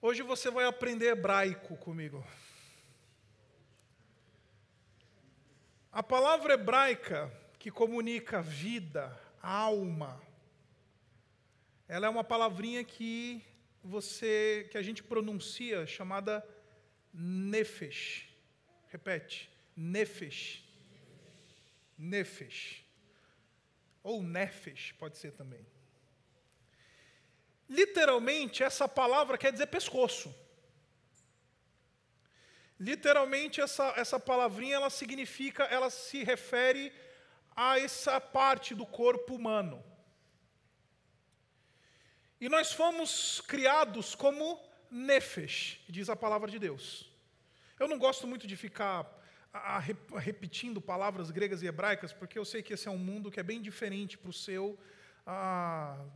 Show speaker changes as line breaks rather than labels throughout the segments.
Hoje você vai aprender hebraico comigo. A palavra hebraica que comunica vida, alma, ela é uma palavrinha que a gente pronuncia, chamada nefesh. Repete, nefesh. Nefesh. Ou nefesh, pode ser também. Literalmente, essa palavra quer dizer pescoço. Literalmente, essa palavrinha, ela se refere a essa parte do corpo humano. E nós fomos criados como nefesh, diz a palavra de Deus. Eu não gosto muito de ficar repetindo palavras gregas e hebraicas, porque eu sei que esse é um mundo que é bem diferente para o seu,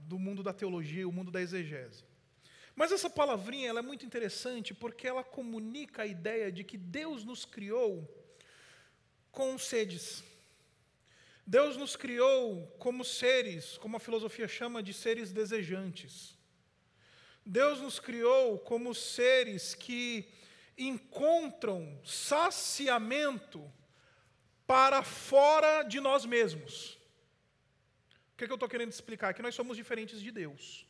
do mundo da teologia, o mundo da exegese. Mas essa palavrinha ela é muito interessante porque ela comunica a ideia de que Deus nos criou com sedes. Deus nos criou como seres, como a filosofia chama de seres desejantes. Deus nos criou como seres que encontram saciamento para fora de nós mesmos. O que eu estou querendo explicar? É que nós somos diferentes de Deus.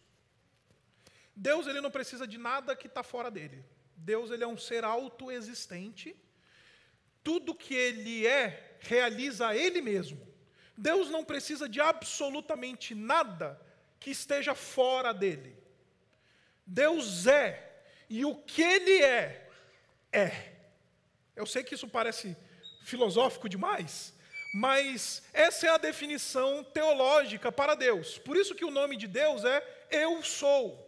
Deus ele não precisa de nada que está fora dele. Deus ele é um ser autoexistente. Tudo que ele é, realiza ele mesmo. Deus não precisa de absolutamente nada que esteja fora dele. Deus é, e o que ele é, é. Eu sei que isso parece filosófico demais, mas essa é a definição teológica para Deus. Por isso que o nome de Deus é Eu Sou.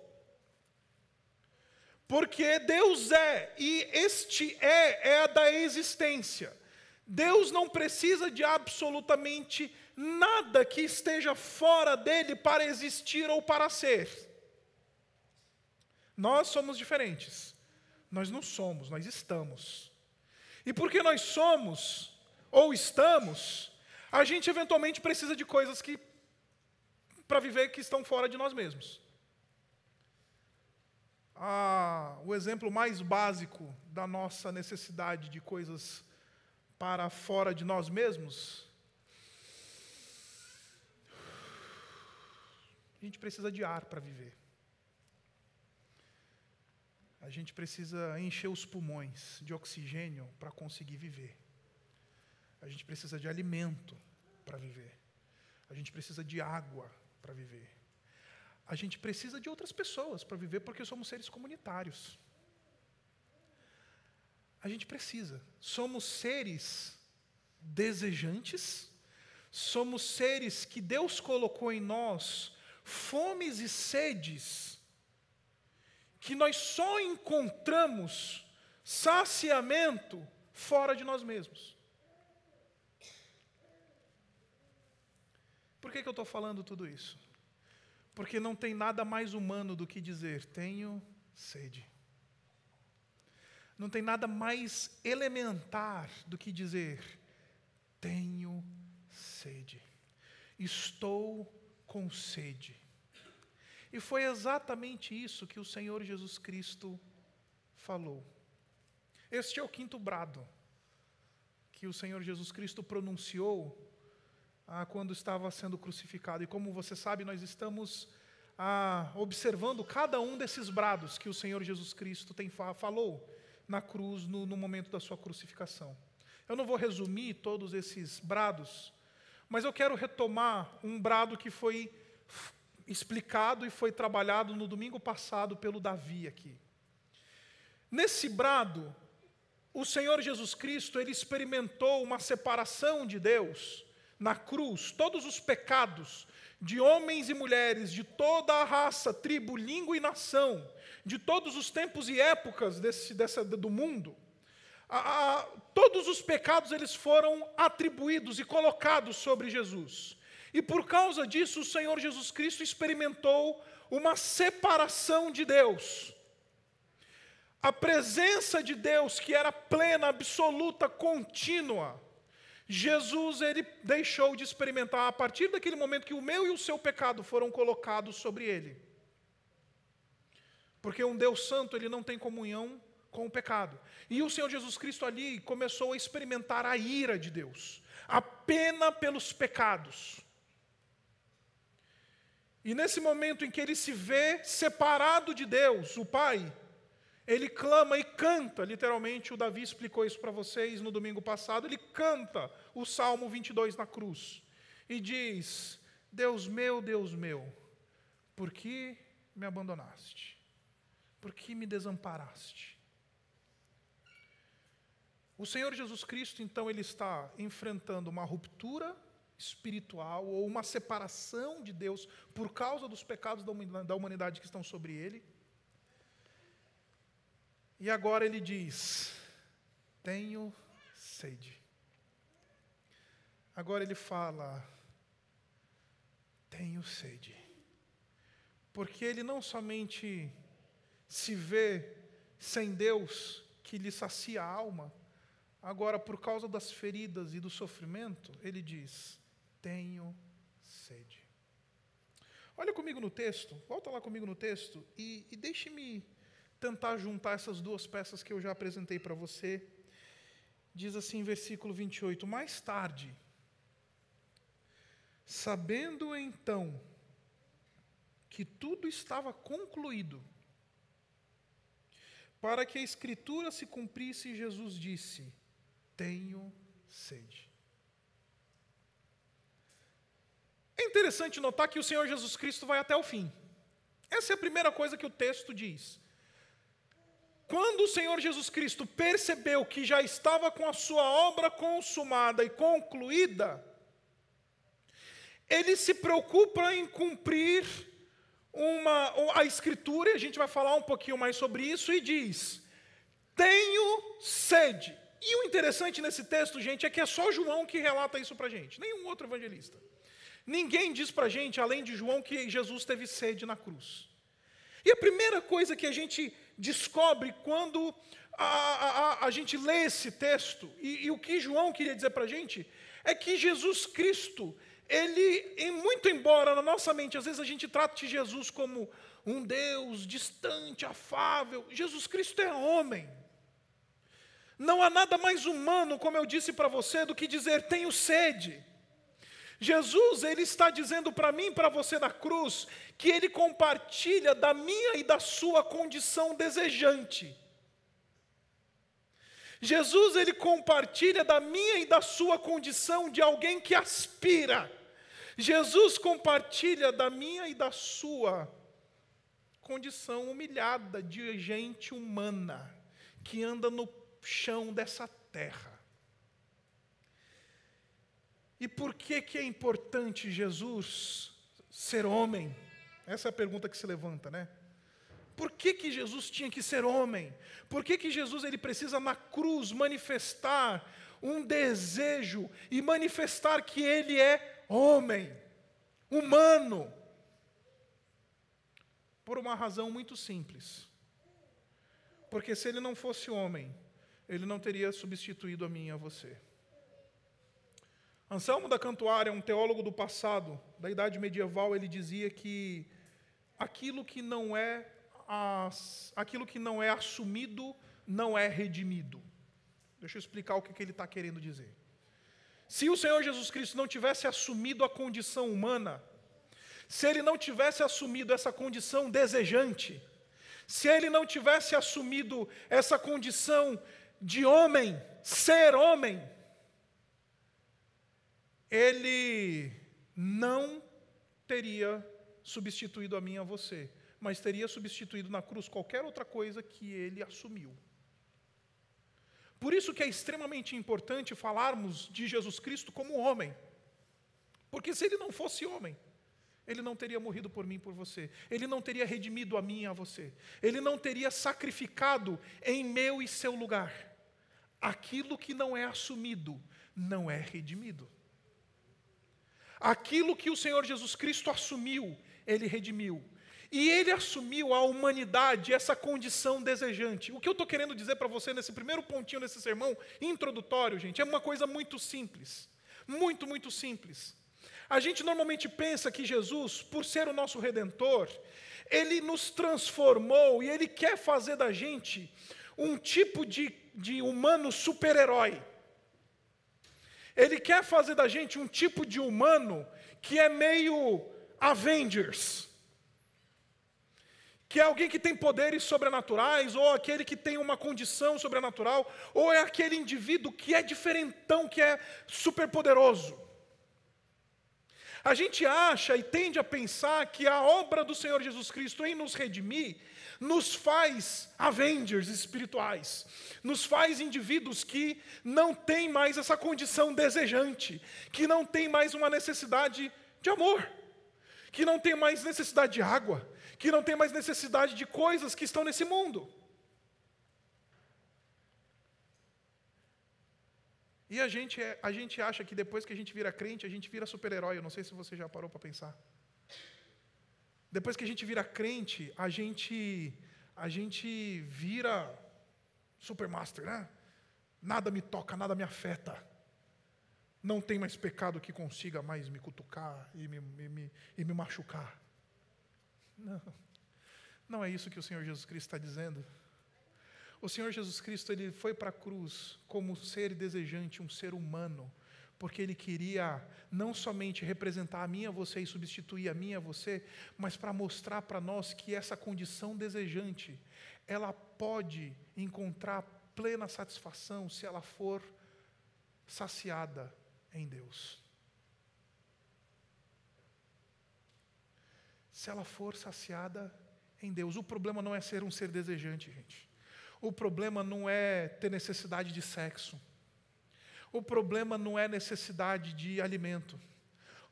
Porque Deus é, e este é a da existência. Deus não precisa de absolutamente nada que esteja fora dele para existir ou para ser. Nós somos diferentes. Nós não somos, nós estamos. E porque nós somos, ou estamos, a gente eventualmente precisa de coisas para viver que estão fora de nós mesmos. O exemplo mais básico da nossa necessidade de coisas para fora de nós mesmos, a gente precisa de ar para viver. A gente precisa encher os pulmões de oxigênio para conseguir viver. A gente precisa de alimento para viver. A gente precisa de água para viver. A gente precisa de outras pessoas para viver porque somos seres comunitários. A gente precisa. Somos seres desejantes, somos seres que Deus colocou em nós fomes e sedes que nós só encontramos saciamento fora de nós mesmos. Por que eu estou falando tudo isso? Porque não tem nada mais humano do que dizer, tenho sede. Não tem nada mais elementar do que dizer, tenho sede. Estou com sede. E foi exatamente isso que o Senhor Jesus Cristo falou. Este é o quinto brado que o Senhor Jesus Cristo pronunciou quando estava sendo crucificado. E como você sabe, nós estamos observando cada um desses brados que o Senhor Jesus Cristo falou na cruz no momento da sua crucificação. Eu não vou resumir todos esses brados, mas eu quero retomar um brado que foi explicado e foi trabalhado no domingo passado pelo Davi aqui. Nesse brado, o Senhor Jesus Cristo, ele experimentou uma separação de Deus na cruz. Todos os pecados de homens e mulheres, de toda a raça, tribo, língua e nação, de todos os tempos e épocas do mundo, todos os pecados eles foram atribuídos e colocados sobre Jesus. E por causa disso, o Senhor Jesus Cristo experimentou uma separação de Deus. A presença de Deus, que era plena, absoluta, contínua, Jesus ele deixou de experimentar a partir daquele momento que o meu e o seu pecado foram colocados sobre ele. Porque um Deus santo, ele não tem comunhão com o pecado. E o Senhor Jesus Cristo ali começou a experimentar a ira de Deus, a pena pelos pecados. E nesse momento em que ele se vê separado de Deus, o Pai, ele clama e canta, literalmente, o Davi explicou isso para vocês no domingo passado, ele canta o Salmo 22 na cruz, e diz: Deus meu, por que me abandonaste? Por que me desamparaste? O Senhor Jesus Cristo, então, ele está enfrentando uma ruptura espiritual, ou uma separação de Deus por causa dos pecados da humanidade que estão sobre ele. E agora ele diz: tenho sede. Agora ele fala: tenho sede. Porque ele não somente se vê sem Deus, que lhe sacia a alma, agora, por causa das feridas e do sofrimento, ele diz: tenho sede. Olha comigo no texto, volta lá comigo no texto, e deixe-me tentar juntar essas duas peças que eu já apresentei para você. Diz assim, versículo 28, mais tarde, sabendo então que tudo estava concluído, para que a Escritura se cumprisse, Jesus disse: tenho sede. É interessante notar que o Senhor Jesus Cristo vai até o fim. Essa é a primeira coisa que o texto diz. Quando o Senhor Jesus Cristo percebeu que já estava com a sua obra consumada e concluída, ele se preocupa em cumprir a Escritura, e a gente vai falar um pouquinho mais sobre isso, e diz: tenho sede. E o interessante nesse texto, gente, é que é só João que relata isso para a gente, nenhum outro evangelista. Ninguém diz para a gente, além de João, que Jesus teve sede na cruz. E a primeira coisa que a gente descobre quando a gente lê esse texto, e o que João queria dizer para a gente, é que Jesus Cristo, ele, muito embora na nossa mente, às vezes a gente trata de Jesus como um Deus distante, afável, Jesus Cristo é homem. Não há nada mais humano, como eu disse para você, do que dizer: tenho sede. Jesus, ele está dizendo para mim e para você na cruz, que ele compartilha da minha e da sua condição desejante. Jesus, ele compartilha da minha e da sua condição de alguém que aspira. Jesus compartilha da minha e da sua condição humilhada, de gente humana, que anda no chão dessa terra. E por que é importante Jesus ser homem? Essa é a pergunta que se levanta, né? Por que Jesus tinha que ser homem? Por que Jesus ele precisa na cruz manifestar um desejo e manifestar que ele é homem, humano? Por uma razão muito simples. Porque se ele não fosse homem, ele não teria substituído a mim e a você. Anselmo da Cantuária, um teólogo do passado, da idade medieval, ele dizia que aquilo que não é assumido não é redimido. Deixa eu explicar o que ele está querendo dizer. Se o Senhor Jesus Cristo não tivesse assumido a condição humana, se ele não tivesse assumido essa condição desejante, se ele não tivesse assumido essa condição de homem, ser homem, ele não teria substituído a mim e a você, mas teria substituído na cruz qualquer outra coisa que ele assumiu. Por isso que é extremamente importante falarmos de Jesus Cristo como homem. Porque se ele não fosse homem, ele não teria morrido por mim e por você. Ele não teria redimido a mim e a você. Ele não teria sacrificado em meu e seu lugar. Aquilo que não é assumido, não é redimido. Aquilo que o Senhor Jesus Cristo assumiu, ele redimiu. E ele assumiu a humanidade, essa condição desejante. O que eu estou querendo dizer para você nesse primeiro pontinho desse sermão introdutório, gente, é uma coisa muito simples. Muito, muito simples. A gente normalmente pensa que Jesus, por ser o nosso Redentor, Ele nos transformou e Ele quer fazer da gente um tipo de humano super-herói. Ele quer fazer da gente um tipo de humano que é meio Avengers. Que é alguém que tem poderes sobrenaturais, ou aquele que tem uma condição sobrenatural, ou é aquele indivíduo que é diferentão, que é superpoderoso. A gente acha e tende a pensar que a obra do Senhor Jesus Cristo em nos redimir nos faz Avengers espirituais, nos faz indivíduos que não têm mais essa condição desejante, que não têm mais uma necessidade de amor, que não tem mais necessidade de água, que não tem mais necessidade de coisas que estão nesse mundo. E a gente acha que depois que a gente vira crente, a gente vira super-herói. Eu não sei se você já parou para pensar. Depois que a gente vira crente, a gente vira supermaster, né? Nada me toca, nada me afeta. Não tem mais pecado que consiga mais me cutucar e me machucar. Não é isso que o Senhor Jesus Cristo está dizendo. O Senhor Jesus Cristo, Ele foi para a cruz como ser desejante, um ser humano, porque Ele queria não somente representar a mim e a você e substituir a mim e a você, mas para mostrar para nós que essa condição desejante, ela pode encontrar plena satisfação se ela for saciada em Deus. Se ela for saciada em Deus. O problema não é ser um ser desejante, gente. O problema não é ter necessidade de sexo. O problema não é necessidade de alimento.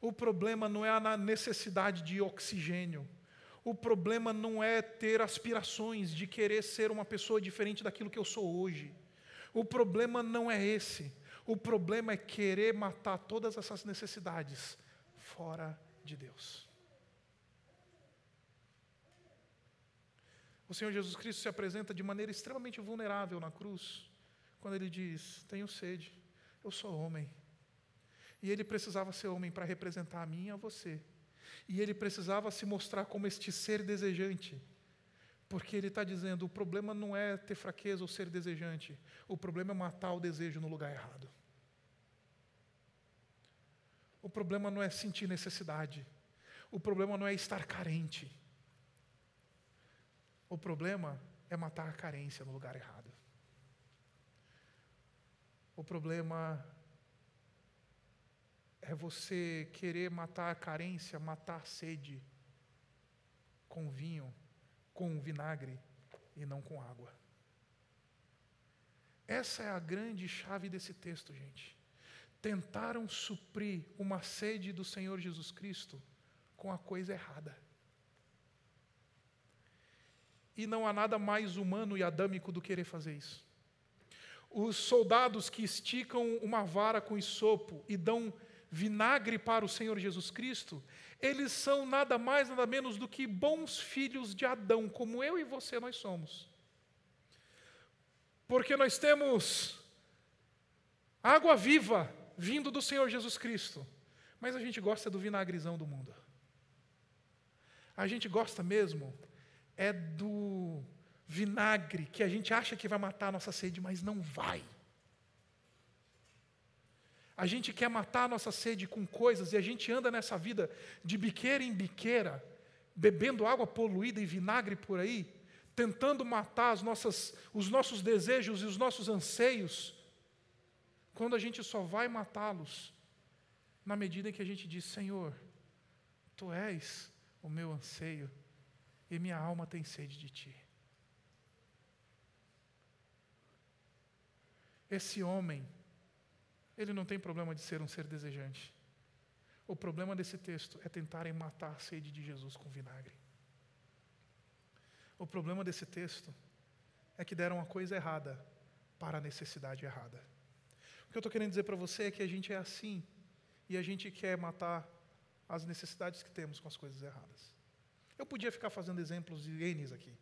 O problema não é a necessidade de oxigênio. O problema não é ter aspirações de querer ser uma pessoa diferente daquilo que eu sou hoje. O problema não é esse. O problema é querer matar todas essas necessidades fora de Deus. O Senhor Jesus Cristo se apresenta de maneira extremamente vulnerável na cruz, quando Ele diz: tenho sede, eu sou homem. E Ele precisava ser homem para representar a mim e a você. E Ele precisava se mostrar como este ser desejante, porque Ele está dizendo: o problema não é ter fraqueza ou ser desejante, o problema é matar o desejo no lugar errado. O problema não é sentir necessidade, o problema não é estar carente. O problema é matar a carência no lugar errado. O problema é você querer matar a carência, matar a sede com vinho, com vinagre e não com água. Essa é a grande chave desse texto, gente. Tentaram suprir uma sede do Senhor Jesus Cristo com a coisa errada. E não há nada mais humano e adâmico do que querer fazer isso. Os soldados que esticam uma vara com isopo e dão vinagre para o Senhor Jesus Cristo, eles são nada mais, nada menos do que bons filhos de Adão, como eu e você nós somos. Porque nós temos água viva vindo do Senhor Jesus Cristo, mas a gente gosta do vinagrezão do mundo. A gente gosta mesmo é do vinagre que a gente acha que vai matar a nossa sede, mas não vai. A gente quer matar a nossa sede com coisas e a gente anda nessa vida de biqueira em biqueira, bebendo água poluída e vinagre por aí, tentando matar os nossos desejos e os nossos anseios, quando a gente só vai matá-los na medida em que a gente diz: Senhor, Tu és o meu anseio, e minha alma tem sede de Ti. Esse homem, ele não tem problema de ser um ser desejante. O problema desse texto é tentarem matar a sede de Jesus com vinagre. O problema desse texto é que deram a coisa errada para a necessidade errada. O que eu estou querendo dizer para você é que a gente é assim, e a gente quer matar as necessidades que temos com as coisas erradas. Eu podia ficar fazendo exemplos de N's aqui.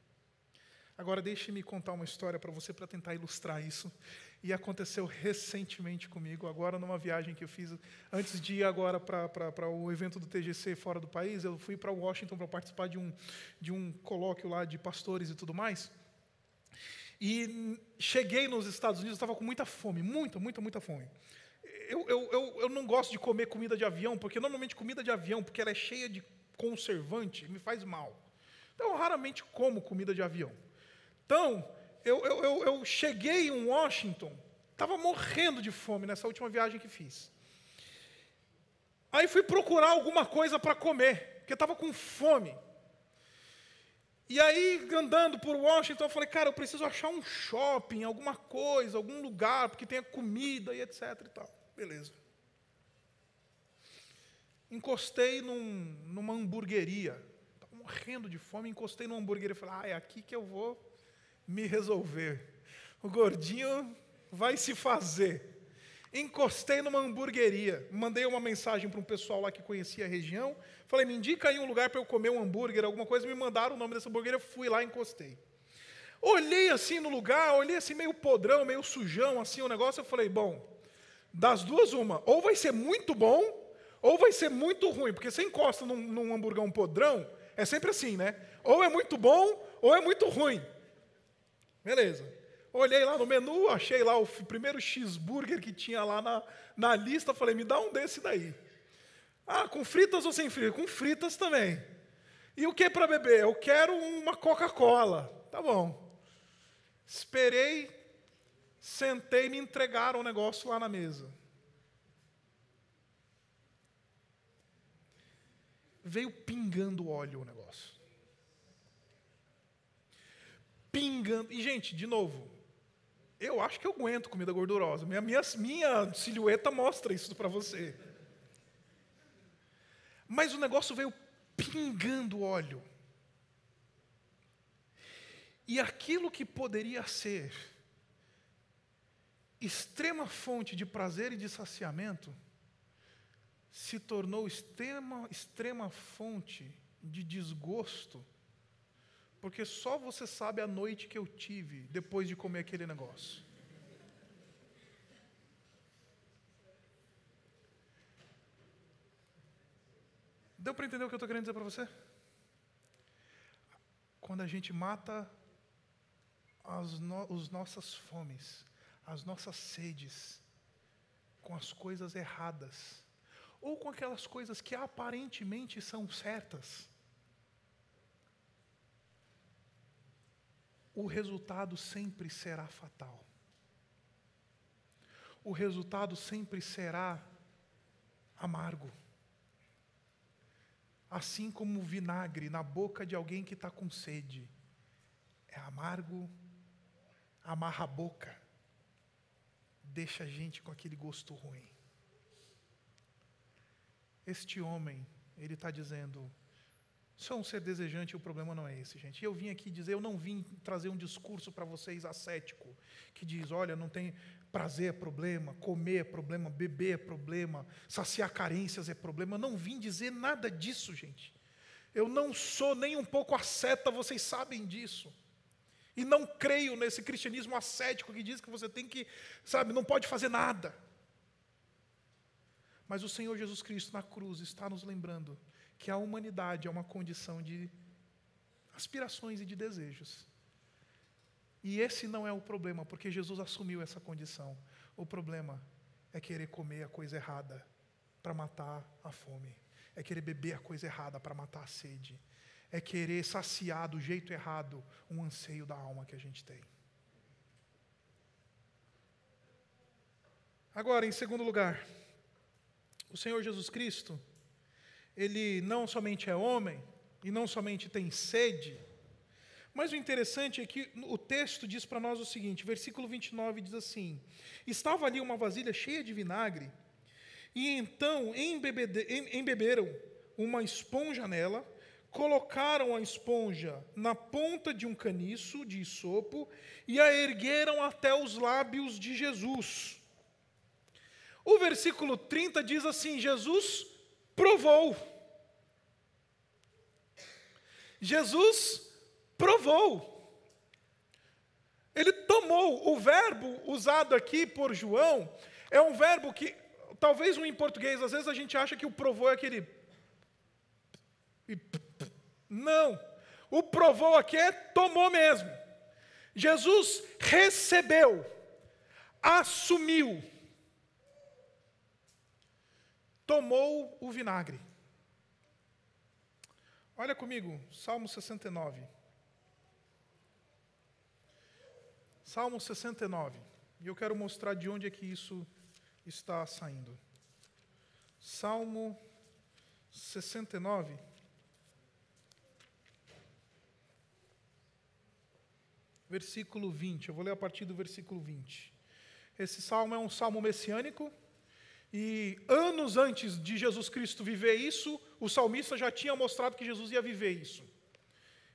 Agora, deixe-me contar uma história para você, para tentar ilustrar isso. E aconteceu recentemente comigo, agora numa viagem que eu fiz, antes de ir agora para o evento do TGC fora do país, eu fui para Washington para participar de um colóquio lá de pastores e tudo mais. E cheguei nos Estados Unidos, estava com muita fome, muita fome. Eu não gosto de comer comida de avião, porque normalmente comida de avião, porque ela é cheia de conservante, me faz mal. Então, eu raramente como comida de avião. Então, eu cheguei em Washington, estava morrendo de fome nessa última viagem que fiz. Aí fui procurar alguma coisa para comer, porque estava com fome. E aí, andando por Washington, eu falei, cara, eu preciso achar um shopping, alguma coisa, algum lugar, porque tenha comida e etc. e tal. Beleza. Encostei numa hamburgueria. Estava morrendo de fome, encostei numa hamburgueria e falei, é aqui que eu vou me resolver. O gordinho vai se fazer. Encostei numa hamburgueria, mandei uma mensagem para um pessoal lá que conhecia a região, falei, me indica aí um lugar para eu comer um hambúrguer, alguma coisa, me mandaram o nome dessa hamburgueria, fui lá e encostei. Olhei assim no lugar, olhei assim meio podrão, meio sujão, assim o negócio, eu falei, bom, das duas uma, ou vai ser muito bom, ou vai ser muito ruim, porque você encosta num hamburgão podrão, é sempre assim, né? Ou é muito bom, ou é muito ruim. Beleza. Olhei lá no menu, achei lá o primeiro cheeseburger que tinha lá na lista, falei, me dá um desse daí. Com fritas ou sem fritas? Com fritas também. E o que para beber? Eu quero uma Coca-Cola. Tá bom. Esperei, sentei, me entregaram o negócio lá na mesa. Veio pingando óleo o negócio. Pingando. E, gente, de novo, eu acho que eu aguento comida gordurosa. Minha silhueta mostra isso para você. Mas o negócio veio pingando óleo. E aquilo que poderia ser extrema fonte de prazer e de saciamento, se tornou extrema fonte de desgosto, porque só você sabe a noite que eu tive depois de comer aquele negócio. Deu para entender o que eu estou querendo dizer para você? Quando a gente mata as nossas fomes, as nossas sedes, com as coisas erradas, ou com aquelas coisas que aparentemente são certas, o resultado sempre será fatal. O resultado sempre será amargo. Assim como o vinagre na boca de alguém que está com sede. É amargo, amarra a boca, deixa a gente com aquele gosto ruim. Este homem, ele está dizendo, sou um ser desejante e o problema não é esse, gente. E eu vim aqui dizer, eu não vim trazer um discurso para vocês ascético, que diz, olha, não tem prazer é problema, comer é problema, beber é problema, saciar carências é problema. Eu não vim dizer nada disso, gente. Eu não sou nem um pouco asceta, vocês sabem disso. E não creio nesse cristianismo ascético que diz que você tem que, não pode fazer nada. Mas o Senhor Jesus Cristo na cruz está nos lembrando que a humanidade é uma condição de aspirações e de desejos. E esse não é o problema, porque Jesus assumiu essa condição. O problema é querer comer a coisa errada para matar a fome. É querer beber a coisa errada para matar a sede. É querer saciar do jeito errado um anseio da alma que a gente tem. Agora, em segundo lugar, o Senhor Jesus Cristo, Ele não somente é homem, e não somente tem sede, mas o interessante é que o texto diz para nós o seguinte, versículo 29 diz assim, estava ali uma vasilha cheia de vinagre, e então embeberam uma esponja nela, colocaram a esponja na ponta de um caniço de isopo, e a ergueram até os lábios de Jesus. O versículo 30 diz assim, Jesus provou. Jesus provou. tomou. O verbo usado aqui por João é um verbo que, talvez em português, às vezes a gente acha que o provou é aquele... Não. O provou aqui é tomou mesmo. Jesus recebeu, assumiu, tomou o vinagre. Olha comigo, Salmo 69. Salmo 69. E eu quero mostrar de onde é que isso está saindo. Salmo 69. Versículo 20. Eu vou ler a partir do versículo 20. Esse salmo é um salmo messiânico. E anos antes de Jesus Cristo viver isso, o salmista já tinha mostrado que Jesus ia viver isso.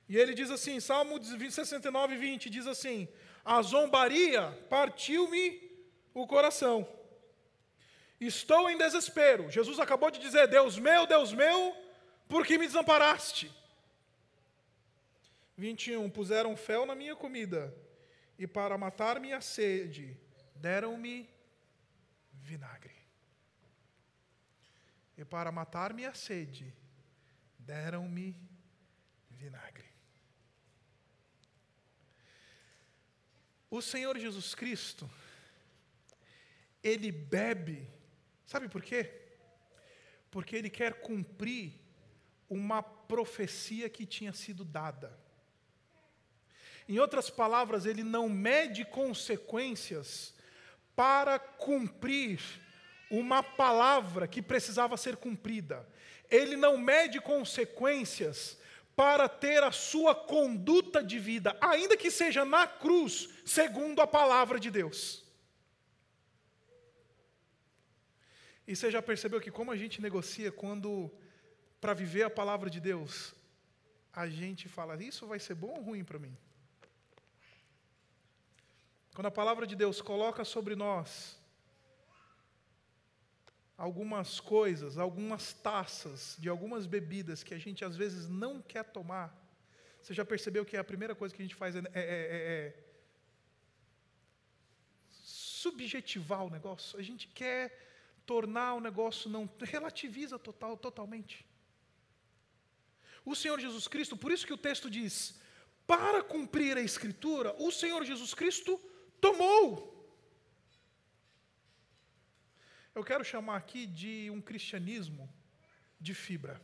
E ele diz assim, Salmo 69, 20, diz assim: a zombaria partiu-me o coração. Estou em desespero. Jesus acabou de dizer, Deus meu, por que me desamparaste? 21, puseram fel na minha comida, e para matar minha sede, deram-me vinagre. E para matar minha sede, deram-me vinagre. O Senhor Jesus Cristo, Ele bebe, sabe por quê? Porque Ele quer cumprir uma profecia que tinha sido dada. Em outras palavras, Ele não mede consequências para cumprir uma palavra que precisava ser cumprida. Ele não mede consequências para ter a sua conduta de vida, ainda que seja na cruz, segundo a palavra de Deus. E você já percebeu que como a gente negocia quando, para viver a palavra de Deus, a gente fala, isso vai ser bom ou ruim para mim? Quando a palavra de Deus coloca sobre nós algumas coisas, algumas taças de algumas bebidas que a gente às vezes não quer tomar, você já percebeu que a primeira coisa que a gente faz é subjetivar o negócio? A gente quer tornar o negócio, não relativiza totalmente. O Senhor Jesus Cristo, por isso que o texto diz, para cumprir a Escritura, o Senhor Jesus Cristo tomou. Eu quero chamar aqui de um cristianismo de fibra.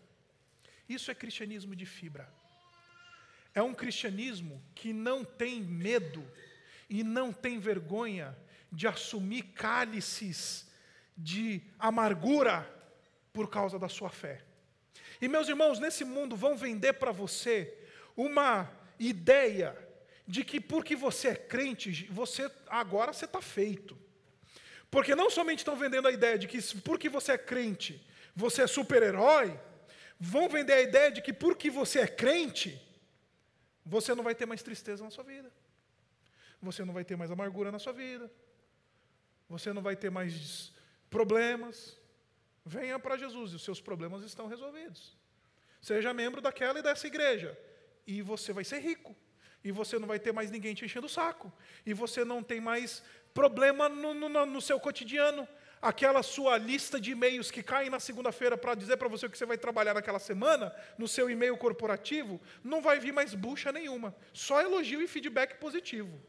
Isso é cristianismo de fibra. É um cristianismo que não tem medo e não tem vergonha de assumir cálices de amargura por causa da sua fé. E meus irmãos, nesse mundo vão vender para você uma ideia de que porque você é crente, agora você está feito. Porque não somente estão vendendo a ideia de que porque você é crente, você é super-herói, vão vender a ideia de que porque você é crente, você não vai ter mais tristeza na sua vida. Você não vai ter mais amargura na sua vida. Você não vai ter mais problemas. Venha para Jesus e os seus problemas estão resolvidos. Seja membro daquela e dessa igreja e você vai ser rico. E você não vai ter mais ninguém te enchendo o saco. E você não tem mais problema no seu cotidiano. Aquela sua lista de e-mails que caem na segunda-feira para dizer para você o que você vai trabalhar naquela semana, no seu e-mail corporativo, não vai vir mais bucha nenhuma. Só elogio e feedback positivo.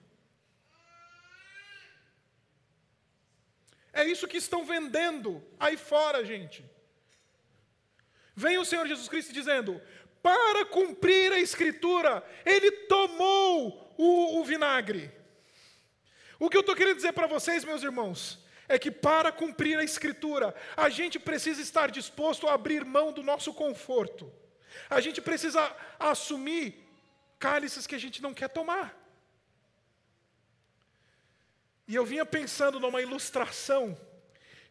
É isso que estão vendendo aí fora, gente. Vem o Senhor Jesus Cristo dizendo, para cumprir a Escritura, Ele tomou o vinagre. O que eu estou querendo dizer para vocês, meus irmãos, é que para cumprir a Escritura, a gente precisa estar disposto a abrir mão do nosso conforto. A gente precisa assumir cálices que a gente não quer tomar. E eu vinha pensando numa ilustração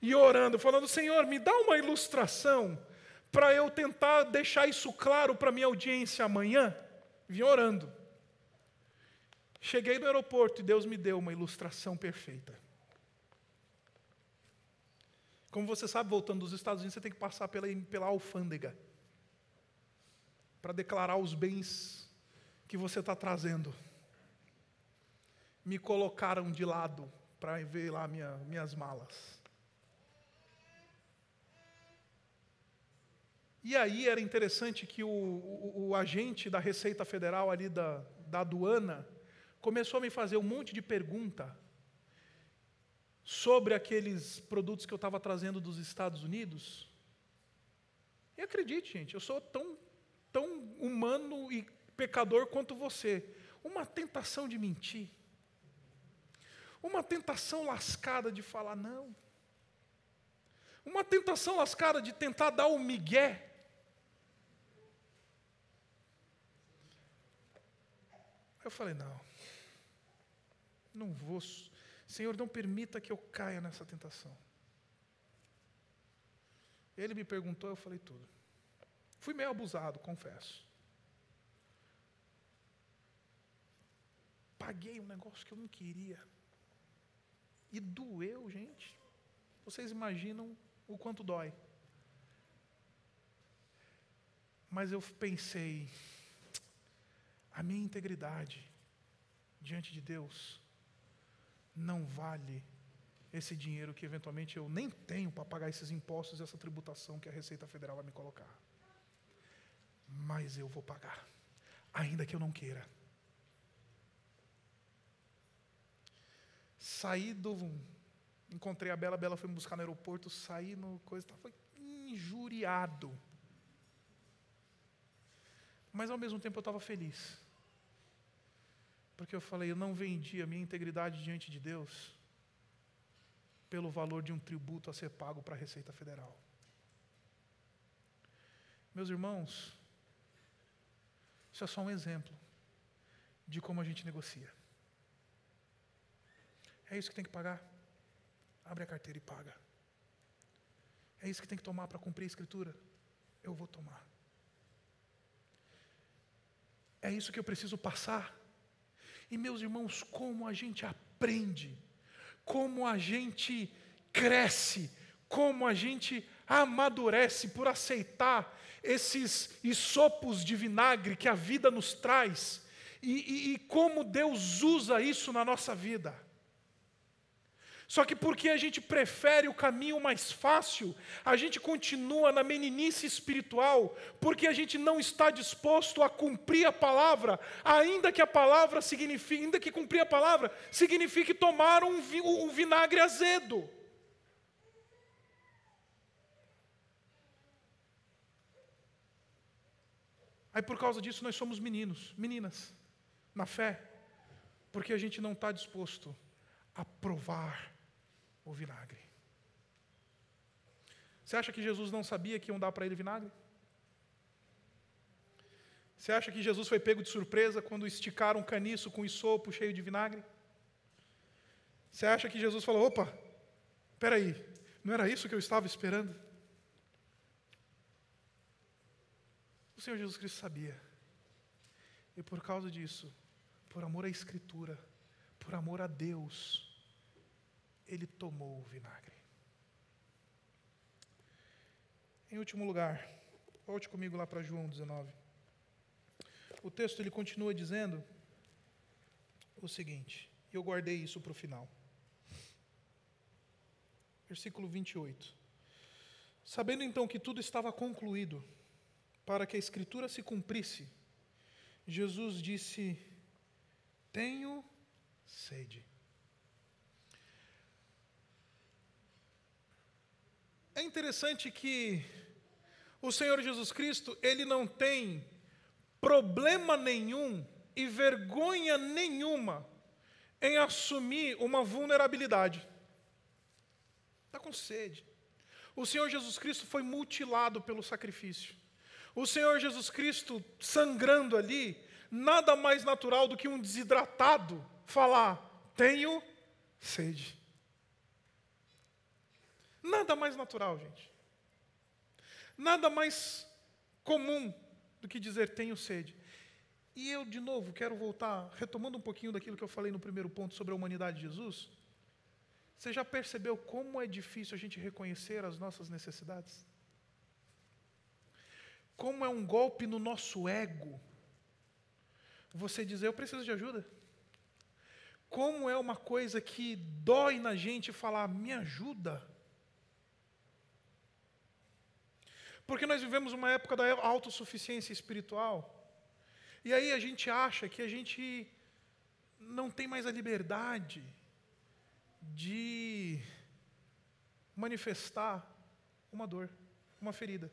e orando, falando, Senhor, me dá uma ilustração para eu tentar deixar isso claro para a minha audiência amanhã. Vim orando. Cheguei no aeroporto e Deus me deu uma ilustração perfeita. Como você sabe, voltando dos Estados Unidos, você tem que passar pela alfândega para declarar os bens que você está trazendo. me colocaram de lado para ver lá minhas malas. E aí era interessante que o agente da Receita Federal ali da aduana começou a me fazer um monte de pergunta sobre aqueles produtos que eu estava trazendo dos Estados Unidos. E acredite, gente, eu sou tão humano e pecador quanto você. Uma tentação de mentir. Uma tentação lascada de falar não. Uma tentação lascada de tentar dar um migué. Eu falei, não vou. Senhor, não permita que eu caia nessa tentação. Ele me perguntou, eu falei tudo. Fui meio abusado, confesso. Paguei um negócio que eu não queria. E doeu, gente. Vocês imaginam o quanto dói. Mas eu pensei, a minha integridade diante de Deus não vale esse dinheiro que eventualmente eu nem tenho para pagar esses impostos e essa tributação que a Receita Federal vai me colocar. Mas eu vou pagar, ainda que eu não queira. Encontrei a Bela foi me buscar no aeroporto, saí no coisa, foi injuriado. Mas ao mesmo tempo eu estava feliz. Porque eu falei, eu não vendi a minha integridade diante de Deus pelo valor de um tributo a ser pago para a Receita Federal. Meus irmãos, isso é só um exemplo de como a gente negocia. É isso que tem que pagar? Abre a carteira e paga. É isso que tem que tomar para cumprir a Escritura? Eu vou tomar. É isso que eu preciso passar? E meus irmãos, como a gente aprende, como a gente cresce, como a gente amadurece por aceitar esses sopros de vinagre que a vida nos traz, e como Deus usa isso na nossa vida. Só que porque a gente prefere o caminho mais fácil, a gente continua na meninice espiritual, porque a gente não está disposto a cumprir a palavra, ainda que cumprir a palavra signifique tomar um vinagre azedo. Aí por causa disso nós somos meninas, na fé, porque a gente não está disposto a provar o vinagre. Você acha que Jesus não sabia que iam dar para ele vinagre? Você acha que Jesus foi pego de surpresa quando esticaram um caniço com isopo cheio de vinagre? Você acha que Jesus falou, opa, espera aí, não era isso que eu estava esperando? O Senhor Jesus Cristo sabia. E por causa disso, por amor à Escritura, por amor a Deus, Ele tomou o vinagre. Em último lugar, volte comigo lá para João 19. O texto ele continua dizendo o seguinte, e eu guardei isso para o final. Versículo 28. Sabendo então que tudo estava concluído, para que a Escritura se cumprisse, Jesus disse, tenho sede. É interessante que o Senhor Jesus Cristo, Ele não tem problema nenhum e vergonha nenhuma em assumir uma vulnerabilidade. Está com sede. O Senhor Jesus Cristo foi mutilado pelo sacrifício. O Senhor Jesus Cristo sangrando ali, nada mais natural do que um desidratado falar, tenho sede. Nada mais natural, gente. Nada mais comum do que dizer tenho sede. E eu, de novo, quero voltar, retomando um pouquinho daquilo que eu falei no primeiro ponto sobre a humanidade de Jesus. Você já percebeu como é difícil a gente reconhecer as nossas necessidades? Como é um golpe no nosso ego você dizer, eu preciso de ajuda. Como é uma coisa que dói na gente falar, me ajuda. Porque nós vivemos uma época da autossuficiência espiritual. E aí a gente acha que a gente não tem mais a liberdade de manifestar uma dor, uma ferida.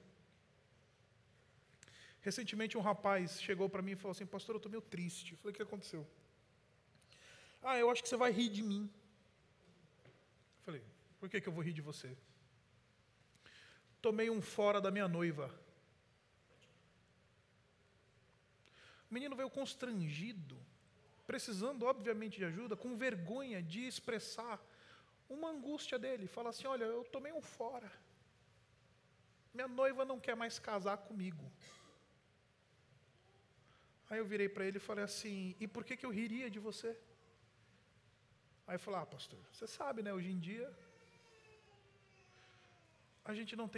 Recentemente um rapaz chegou para mim e falou assim, pastor, eu estou meio triste. Eu falei, o que aconteceu? Eu acho que você vai rir de mim. Eu falei, por que eu vou rir de você? Tomei um fora da minha noiva. O menino veio constrangido, precisando, obviamente, de ajuda, com vergonha de expressar uma angústia dele. Fala assim, olha, eu tomei um fora. Minha noiva não quer mais casar comigo. Aí eu virei para ele e falei assim, e por que eu riria de você? Aí ele falou, pastor, você sabe, né, hoje em dia, a gente não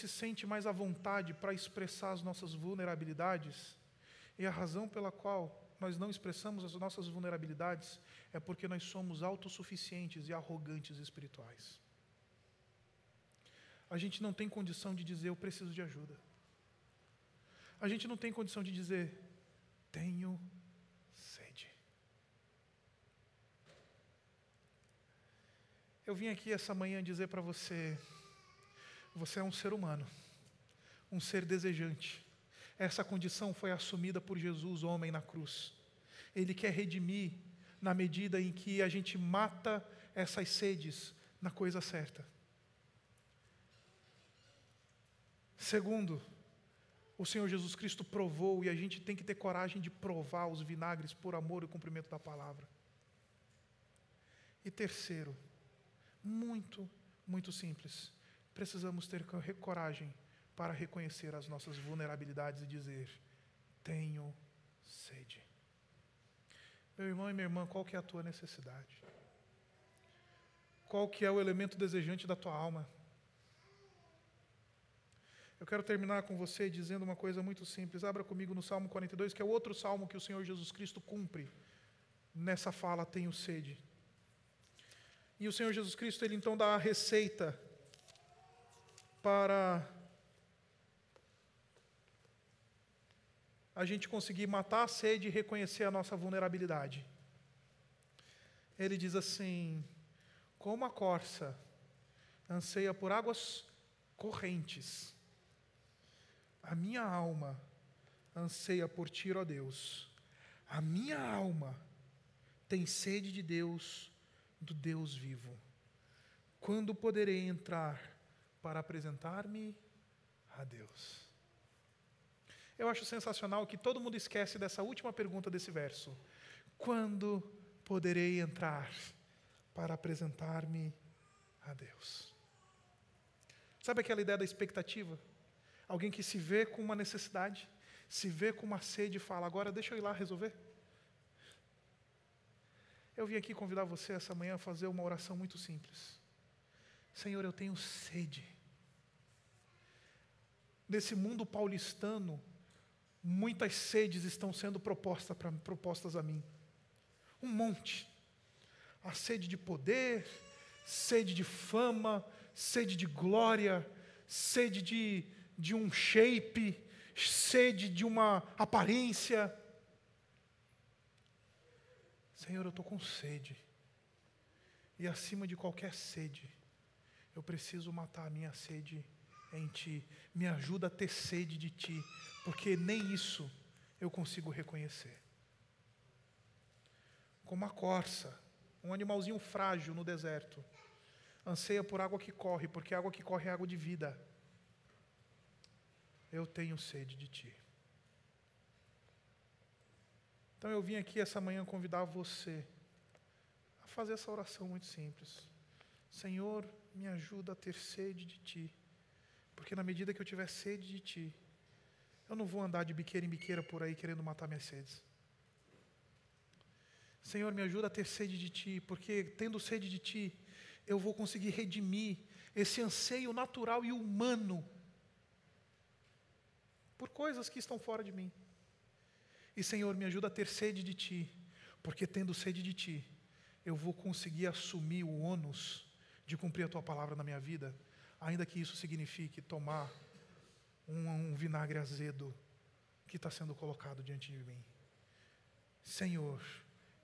se sente mais à vontade para expressar as nossas vulnerabilidades, e a razão pela qual nós não expressamos as nossas vulnerabilidades é porque nós somos autossuficientes e arrogantes espirituais. A gente não tem condição de dizer, eu preciso de ajuda. A gente não tem condição de dizer, tenho sede. Eu vim aqui essa manhã dizer para você, você é um ser humano, um ser desejante. Essa condição foi assumida por Jesus, homem, na cruz. Ele quer redimir na medida em que a gente mata essas sedes na coisa certa. Segundo, o Senhor Jesus Cristo provou, e a gente tem que ter coragem de provar os vinagres por amor e cumprimento da palavra. E terceiro, muito, muito simples, precisamos ter coragem para reconhecer as nossas vulnerabilidades e dizer, tenho sede. Meu irmão e minha irmã, qual que é a tua necessidade? Qual que é o elemento desejante da tua alma? Eu quero terminar com você dizendo uma coisa muito simples. Abra comigo no Salmo 42, que é o outro salmo que o Senhor Jesus Cristo cumpre. Nessa fala, tenho sede. E o Senhor Jesus Cristo, Ele então dá a receita para a gente conseguir matar a sede e reconhecer a nossa vulnerabilidade. Ele diz assim, como a corça anseia por águas correntes, a minha alma anseia por ti, ó Deus. A minha alma tem sede de Deus, do Deus vivo. Quando poderei entrar para apresentar-me a Deus? Eu acho sensacional que todo mundo esquece dessa última pergunta desse verso. Quando poderei entrar para apresentar-me a Deus? Sabe aquela ideia da expectativa? Alguém que se vê com uma necessidade, se vê com uma sede e fala, agora deixa eu ir lá resolver. Eu vim aqui convidar você essa manhã a fazer uma oração muito simples. Senhor, eu tenho sede. Nesse mundo paulistano, muitas sedes estão sendo propostas a mim. Um monte. A sede de poder, sede de fama, sede de glória, sede de um shape, sede de uma aparência. Senhor, eu estou com sede. E acima de qualquer sede, eu preciso matar a minha sede em Ti. Me ajuda a ter sede de Ti, porque nem isso eu consigo reconhecer. Como a corça, um animalzinho frágil no deserto, anseia por água que corre, porque a água que corre é água de vida. Eu tenho sede de Ti. Então eu vim aqui essa manhã convidar você a fazer essa oração muito simples. Senhor, me ajuda a ter sede de Ti, porque na medida que eu tiver sede de Ti, eu não vou andar de biqueira em biqueira por aí querendo matar minhas sedes. Senhor, me ajuda a ter sede de Ti, porque tendo sede de Ti, eu vou conseguir redimir esse anseio natural e humano por coisas que estão fora de mim. E, Senhor, me ajuda a ter sede de Ti, porque tendo sede de Ti, eu vou conseguir assumir o ônus de cumprir a Tua palavra na minha vida, ainda que isso signifique tomar um vinagre azedo que está sendo colocado diante de mim. Senhor,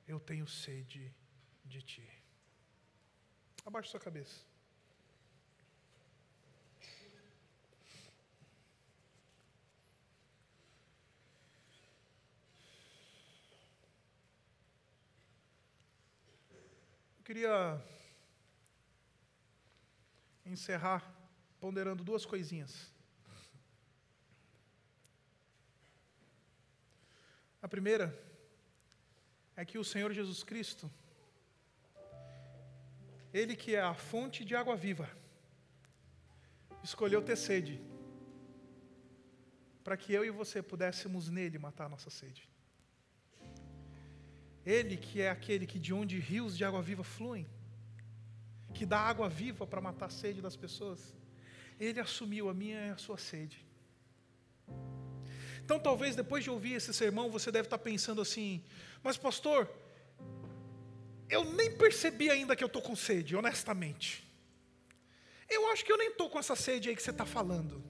eu tenho sede de Ti. Abaixe sua cabeça. Eu queria encerrar ponderando duas coisinhas. A primeira é que o Senhor Jesus Cristo, Ele que é a fonte de água viva, escolheu ter sede, para que eu e você pudéssemos nele matar a nossa sede. Ele que é aquele que de onde rios de água viva fluem, que dá água viva para matar a sede das pessoas, Ele assumiu a minha e a sua sede. Então talvez depois de ouvir esse sermão você deve estar pensando assim, mas pastor, eu nem percebi ainda que eu estou com sede, honestamente. Eu acho que eu nem estou com essa sede aí que você está falando.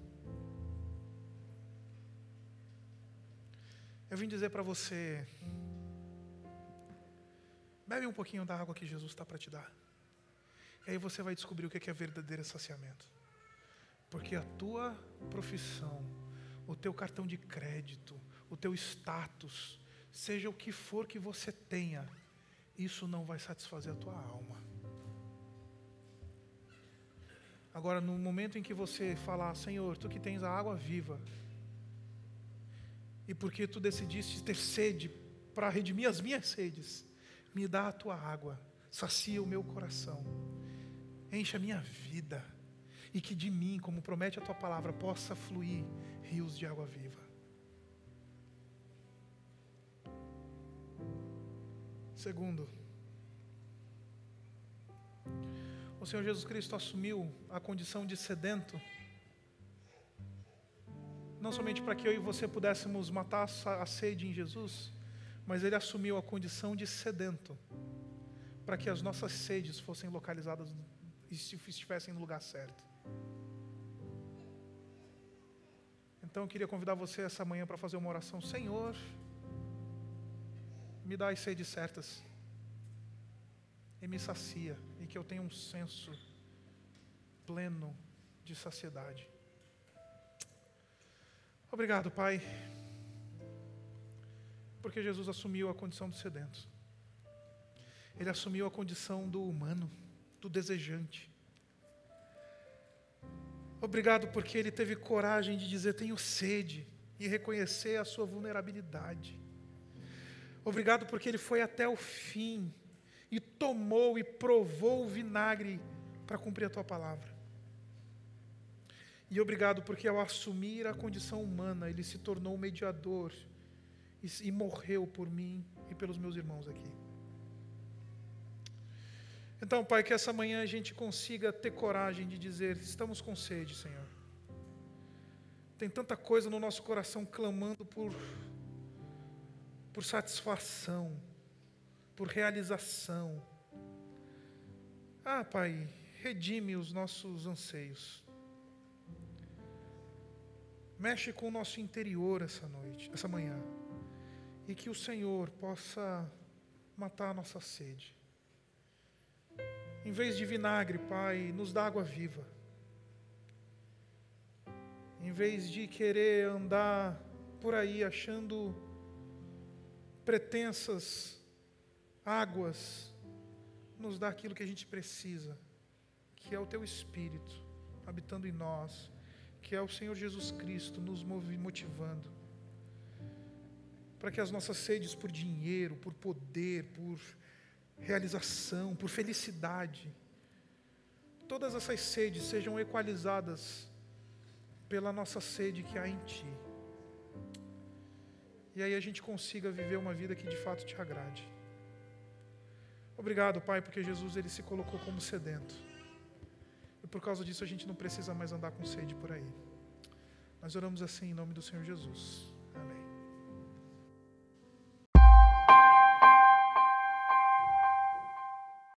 Eu vim dizer para você, bebe um pouquinho da água que Jesus está para te dar. E aí você vai descobrir o que é verdadeiro saciamento. Porque a tua profissão, o teu cartão de crédito, o teu status, seja o que for que você tenha, isso não vai satisfazer a tua alma. Agora, no momento em que você falar, Senhor, Tu que tens a água viva, e porque Tu decidiste ter sede para redimir as minhas sedes, me dá a Tua água, sacia o meu coração, enche a minha vida, e que de mim, como promete a Tua palavra, possa fluir rios de água viva. Segundo, o Senhor Jesus Cristo assumiu a condição de sedento, não somente para que eu e você pudéssemos matar a sede em Jesus, mas Ele assumiu a condição de sedento, para que as nossas sedes fossem localizadas e estivessem no lugar certo. Então eu queria convidar você essa manhã para fazer uma oração. Senhor, me dá as sedes certas e me sacia, e que eu tenha um senso pleno de saciedade. Obrigado, Pai, porque Jesus assumiu a condição do sedento. Ele assumiu a condição do humano, do desejante. Obrigado porque Ele teve coragem de dizer, tenho sede, e reconhecer a sua vulnerabilidade. Obrigado porque Ele foi até o fim, e tomou e provou o vinagre para cumprir a Tua palavra. E obrigado porque ao assumir a condição humana, Ele se tornou mediador, e morreu por mim e pelos meus irmãos aqui. Então, Pai, que essa manhã a gente consiga ter coragem de dizer, estamos com sede, Senhor. Tem tanta coisa no nosso coração clamando por satisfação, por realização. Pai, redime os nossos anseios. Mexe com o nosso interior essa manhã. E que o Senhor possa matar a nossa sede. Em vez de vinagre, Pai, nos dá água viva. Em vez de querer andar por aí achando pretensas águas, nos dá aquilo que a gente precisa, que é o Teu Espírito habitando em nós, que é o Senhor Jesus Cristo nos motivando, para que as nossas sedes por dinheiro, por poder, por realização, por felicidade, todas essas sedes sejam equalizadas pela nossa sede que há em Ti. E aí a gente consiga viver uma vida que de fato Te agrade. Obrigado, Pai, porque Jesus Ele se colocou como sedento. E por causa disso a gente não precisa mais andar com sede por aí. Nós oramos assim em nome do Senhor Jesus.